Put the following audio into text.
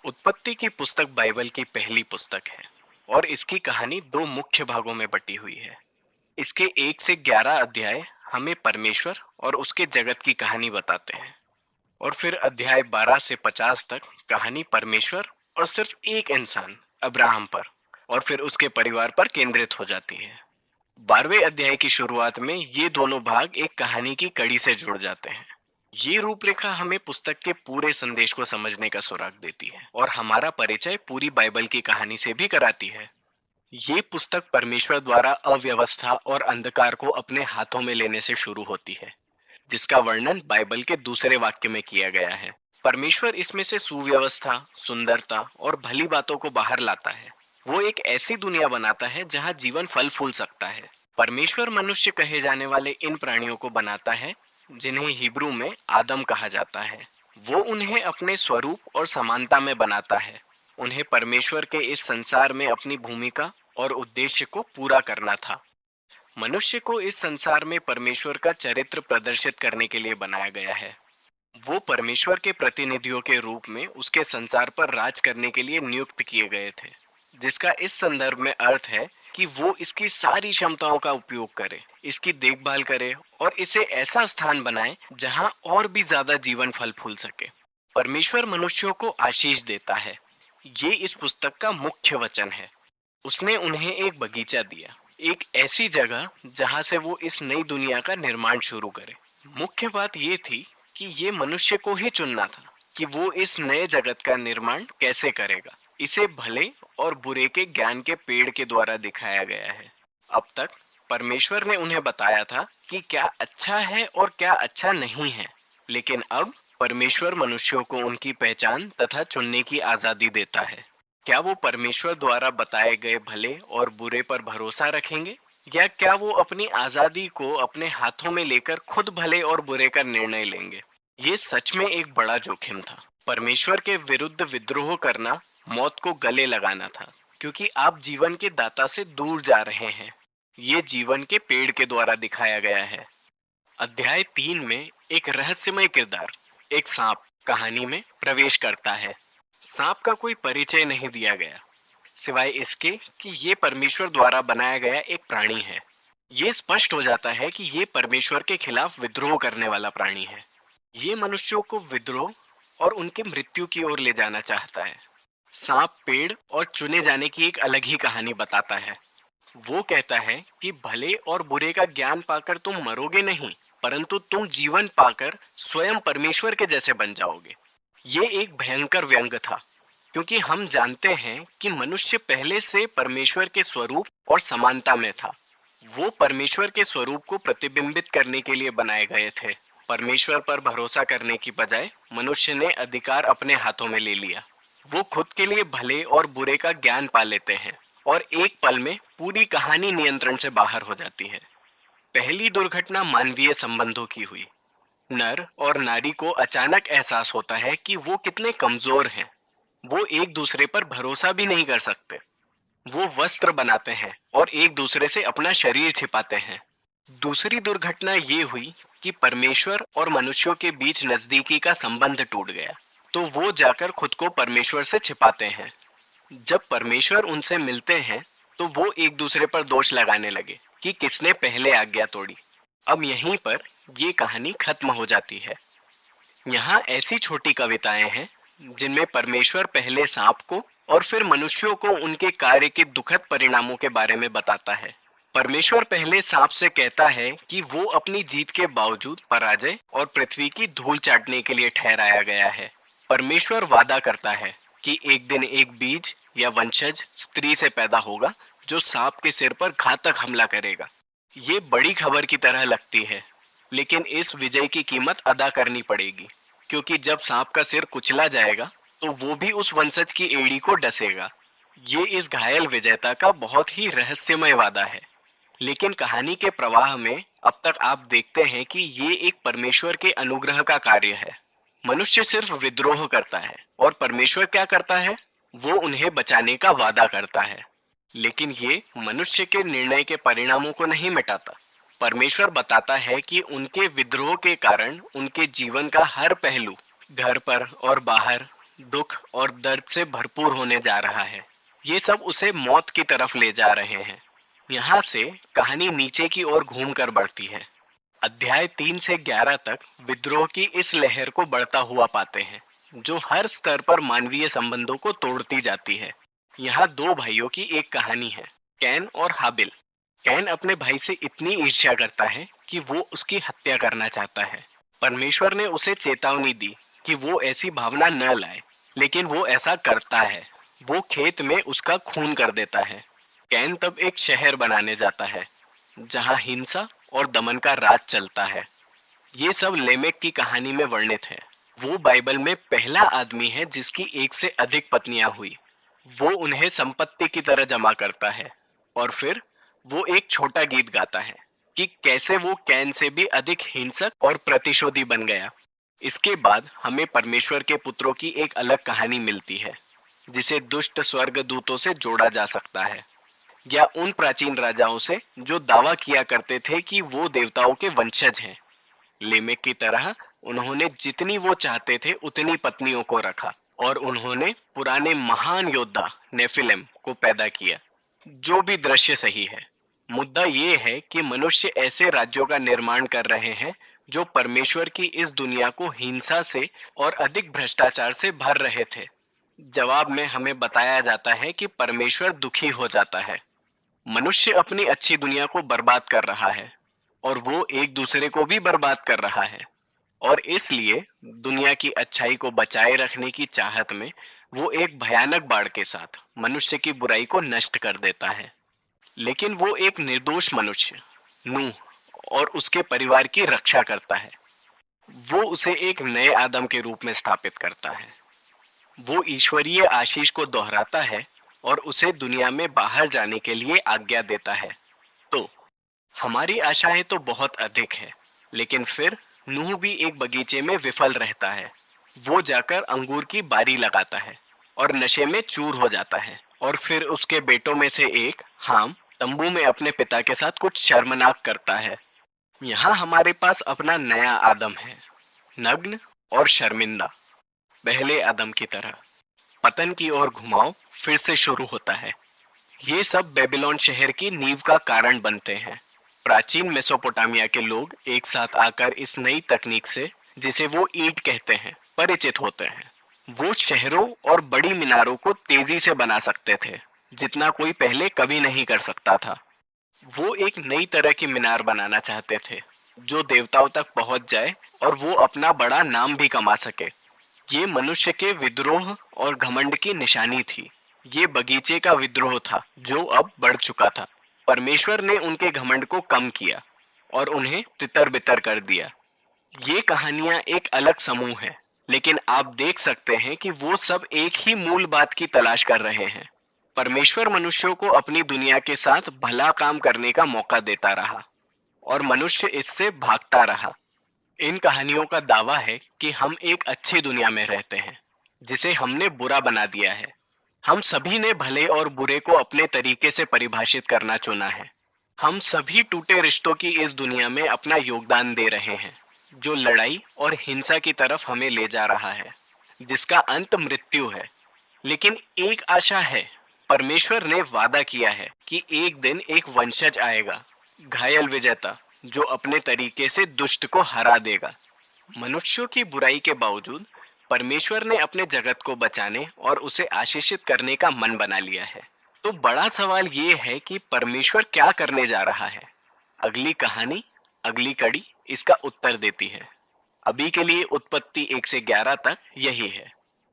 उत्पत्ति की पुस्तक बाइबल की पहली पुस्तक है और इसकी कहानी दो मुख्य भागों में बटी हुई है। इसके 1 से 11 अध्याय हमें परमेश्वर और उसके जगत की कहानी बताते हैं और फिर अध्याय 12 से 50 तक कहानी परमेश्वर और सिर्फ एक इंसान अब्राहम पर और फिर उसके परिवार पर केंद्रित हो जाती है। 12वें अध्याय की शुरुआत में ये दोनों भाग एक कहानी की कड़ी से जुड़ जाते हैं। ये रूपरेखा हमें पुस्तक के पूरे संदेश को समझने का सुराग देती है और हमारा परिचय पूरी बाइबल की कहानी से भी कराती है। ये पुस्तक परमेश्वर द्वारा अव्यवस्था और अंधकार को अपने हाथों में लेने से शुरू होती है, जिसका वर्णन बाइबल के दूसरे वाक्य में किया गया है। परमेश्वर इसमें से सुव्यवस्था, सुंदरता और भली बातों को बाहर लाता है। वो एक ऐसी दुनिया बनाता है जहाँ जीवन फल फूल सकता है। परमेश्वर मनुष्य कहे जाने वाले इन प्राणियों को बनाता है जिन्हें हिब्रू में आदम कहा जाता है। वो उन्हें अपने स्वरूप और समानता में बनाता है। उन्हें परमेश्वर के इस संसार में अपनी भूमिका और उद्देश्य को पूरा करना था। मनुष्य को इस संसार में परमेश्वर का चरित्र प्रदर्शित करने के लिए बनाया गया है। वो परमेश्वर के प्रतिनिधियों के रूप में उसके संसार पर राज करने के लिए नियुक्त किए गए थे, जिसका इस संदर्भ में अर्थ है कि वो इसकी सारी क्षमताओं का उपयोग करे, इसकी देखभाल करे और इसे ऐसा स्थान बनाए जहां और भी ज्यादा जीवन फल फूल सके। परमेश्वर मनुष्यों को आशीष देता है। ये इस पुस्तक का मुख्य वचन है। उसने उन्हें एक बगीचा दिया, एक ऐसी जगह जहां से वो इस नई दुनिया का निर्माण शुरू करे। मुख्य बात ये थी कि ये मनुष्य को ही चुनना था कि वो इस नए जगत का निर्माण कैसे करेगा। इसे भले और बुरे के ज्ञान के पेड़ के द्वारा दिखाया गया है। अब तक परमेश्वर ने उन्हें बताया था कि क्या अच्छा है और क्या अच्छा नहीं है, लेकिन अब परमेश्वर मनुष्यों को उनकी पहचान तथा चुनने की आजादी देता है। क्या वो परमेश्वर द्वारा बताए गए भले और बुरे पर भरोसा रखेंगे, या क्या वो अपनी आजादी को अपने हाथों में लेकर खुद भले और बुरे का निर्णय लेंगे? ये सच में एक बड़ा जोखिम था। परमेश्वर के विरुद्ध विद्रोह करना मौत को गले लगाना था, क्योंकि आप जीवन के दाता से दूर जा रहे हैं। ये जीवन के पेड़ के द्वारा दिखाया गया है। अध्याय 3 में एक रहस्यमय किरदार, एक सांप, कहानी में प्रवेश करता है। सांप का कोई परिचय नहीं दिया गया, सिवाय इसके कि ये परमेश्वर द्वारा बनाया गया एक प्राणी है। ये स्पष्ट हो जाता है कि ये परमेश्वर के खिलाफ विद्रोह करने वाला प्राणी है। ये मनुष्यों को विद्रोह और उनकी मृत्यु की ओर ले जाना चाहता है। सांप पेड़ और चुने जाने की एक अलग ही कहानी बताता है। वो कहता है कि भले और बुरे का ज्ञान पाकर तुम मरोगे नहीं, परंतु तुम जीवन पाकर स्वयं परमेश्वर के जैसे बन जाओगे। ये एक भयंकर व्यंग था, क्योंकि हम जानते हैं कि मनुष्य पहले से परमेश्वर के स्वरूप और समानता में था। वो परमेश्वर के स्वरूप को प्रतिबिंबित करने के लिए बनाए गए थे। परमेश्वर पर भरोसा करने की बजाय मनुष्य ने अधिकार अपने हाथों में ले लिया। वो खुद के लिए भले और बुरे का ज्ञान पा लेते हैं और एक पल में पूरी कहानी नियंत्रण से बाहर हो जाती है। पहली दुर्घटना मानवीय संबंधों की हुई। नर और नारी को अचानक एहसास होता है कि वो कितने कमजोर हैं। वो एक दूसरे पर भरोसा भी नहीं कर सकते। वो वस्त्र बनाते हैं और एक दूसरे से अपना शरीर छिपाते हैं। दूसरी दुर्घटना ये हुई कि परमेश्वर और मनुष्यों के बीच नजदीकी का संबंध टूट गया, तो वो जाकर खुद को परमेश्वर से छिपाते हैं। जब परमेश्वर उनसे मिलते हैं तो वो एक दूसरे पर दोष लगाने लगे कि किसने पहले आज्ञा तोड़ी। अब यहीं पर ये कहानी खत्म हो जाती है। यहाँ ऐसी छोटी कविताएं हैं जिनमें परमेश्वर पहले सांप को और फिर मनुष्यों को उनके कार्य के दुखद परिणामों के बारे में बताता है। परमेश्वर पहले सांप से कहता है कि वो अपनी जीत के बावजूद पराजय और पृथ्वी की धूल चाटने के लिए ठहराया गया है। परमेश्वर वादा करता है कि एक दिन एक बीज या वंशज स्त्री से पैदा होगा जो सांप के सिर पर घातक हमला करेगा। ये बड़ी खबर की तरह लगती है, लेकिन इस विजय की कीमत अदा करनी पड़ेगी, क्योंकि जब सांप का सिर कुचला जाएगा तो वो भी उस वंशज की एड़ी को डसेगा। ये इस घायल विजेता का बहुत ही रहस्यमय वादा है। लेकिन कहानी के प्रवाह में अब तक आप देखते हैं कि ये एक परमेश्वर के अनुग्रह का कार्य है। मनुष्य सिर्फ विद्रोह करता है और परमेश्वर क्या करता है, वो उन्हें बचाने का वादा करता है। लेकिन ये मनुष्य के निर्णय के परिणामों को नहीं मिटाता। परमेश्वर बताता है कि उनके विद्रोह के कारण उनके जीवन का हर पहलू, घर पर और बाहर, दुख और दर्द से भरपूर होने जा रहा है। ये सब उसे मौत की तरफ ले जा रहे हैं। यहाँ से कहानी नीचे की ओर घूमकर बढ़ती है। अध्याय 3 से 11 तक विद्रोह की इस लहर को बढ़ता हुआ पाते हैं, जो हर स्तर पर मानवीय संबंधों को तोड़ती जाती है। यहाँ दो भाइयों की एक कहानी है, कैन और हाबिल। कैन अपने भाई से इतनी ईर्ष्या करता है कि वो उसकी हत्या करना चाहता है। परमेश्वर ने उसे चेतावनी दी कि वो ऐसी भावना न लाए, लेकिन वो ऐसा करता है। वो खेत में उसका खून कर देता है। कैन तब एक शहर बनाने जाता है जहाँ हिंसा और दमन का राज चलता है। ये सब लेमेक की कहानी में वर्णित है। वो बाइबल में पहला आदमी है जिसकी एक से अधिक पत्नियां हुई। वो उन्हें संपत्ति की तरह जमा करता है और फिर वो एक छोटा गीत गाता है कि कैसे वो कैन से भी अधिक हिंसक और प्रतिशोधी बन गया। इसके बाद हमें परमेश्वर के पुत्रों की एक अलग कहानी मिलती है, जिसे दुष्ट स्वर्गदूतों से जोड़ा जा सकता है, या उन प्राचीन राजाओं से जो दावा किया करते थे कि वो देवताओं के वंशज हैं। लेमेक की तरह उन्होंने जितनी वो चाहते थे उतनी पत्नियों को रखा, और उन्होंने पुराने महान योद्धा नेफिलिम को पैदा किया। जो भी दृश्य सही है, मुद्दा ये है कि मनुष्य ऐसे राज्यों का निर्माण कर रहे हैं जो परमेश्वर की इस दुनिया को हिंसा से और अधिक भ्रष्टाचार से भर रहे थे। जवाब में हमें बताया जाता है कि परमेश्वर दुखी हो जाता है। मनुष्य अपनी अच्छी दुनिया को बर्बाद कर रहा है और वो एक दूसरे को भी बर्बाद कर रहा है, और इसलिए दुनिया की अच्छाई को बचाए रखने की चाहत में वो एक भयानक बाढ़ के साथ मनुष्य की बुराई को नष्ट कर देता है। लेकिन वो एक निर्दोष मनुष्य नूह और उसके परिवार की रक्षा करता है। वो उसे एक नए आदम के रूप में स्थापित करता है। वो ईश्वरीय आशीष को दोहराता है और उसे दुनिया में बाहर जाने के लिए आज्ञा देता है। तो हमारी आशाएं तो बहुत अधिक है, लेकिन फिर नूह भी एक बगीचे में विफल रहता है। वो जाकर अंगूर की बारी लगाता है और नशे में चूर हो जाता है, और फिर उसके बेटों में से एक हाम तंबू में अपने पिता के साथ कुछ शर्मनाक करता है। यहाँ हमारे पास अपना नया आदम है, नग्न और शर्मिंदा, पहले आदम की तरह। पतन की ओर घुमाव फिर से शुरू होता है। ये सब बेबीलोन शहर की नींव का कारण बनते हैं। प्राचीन मेसोपोटामिया के लोग एक साथ आकर इस नई तकनीक से, जिसे वो ईंट कहते हैं, परिचित होते हैं। वो शहरों और बड़ी मीनारों को तेजी से बना सकते थे, जितना कोई पहले कभी नहीं कर सकता था। वो एक नई तरह की मीनार बनाना चाहते थे, जो देवताओं तक पहुंच जाए और वो अपना बड़ा नाम भी कमा सके। ये मनुष्य के विद्रोह और घमंड की निशानी थी। ये बगीचे का विद्रोह था जो अब बढ़ चुका था। परमेश्वर ने उनके घमंड को कम किया और उन्हें तितर बितर कर दिया। ये कहानियां एक अलग समूह है, लेकिन आप देख सकते हैं कि वो सब एक ही मूल बात की तलाश कर रहे हैं। परमेश्वर मनुष्यों को अपनी दुनिया के साथ भला काम करने का मौका देता रहा और मनुष्य इससे भागता रहा। इन कहानियों का दावा है कि हम एक अच्छी दुनिया में रहते हैं, जिसे हमने बुरा बना दिया है। हम सभी ने भले और बुरे को अपने तरीके से परिभाषित करना चुना है। हम सभी टूटे रिश्तों की इस दुनिया में अपना योगदान दे रहे हैं, जो लड़ाई और हिंसा की तरफ हमें ले जा रहा है, जिसका अंत मृत्यु है। लेकिन एक आशा है। परमेश्वर ने वादा किया है कि एक दिन एक वंशज आएगा, घायल विजेता, जो अपने तरीके से दुष्ट को हरा देगा। मनुष्यों की बुराई के बावजूद परमेश्वर ने अपने जगत को बचाने और उसे आशीषित करने का मन बना लिया है। तो बड़ा सवाल ये है कि परमेश्वर क्या करने जा रहा है। अगली कहानी, अगली कड़ी इसका उत्तर देती है। अभी के लिए उत्पत्ति 1 से 11 तक यही है।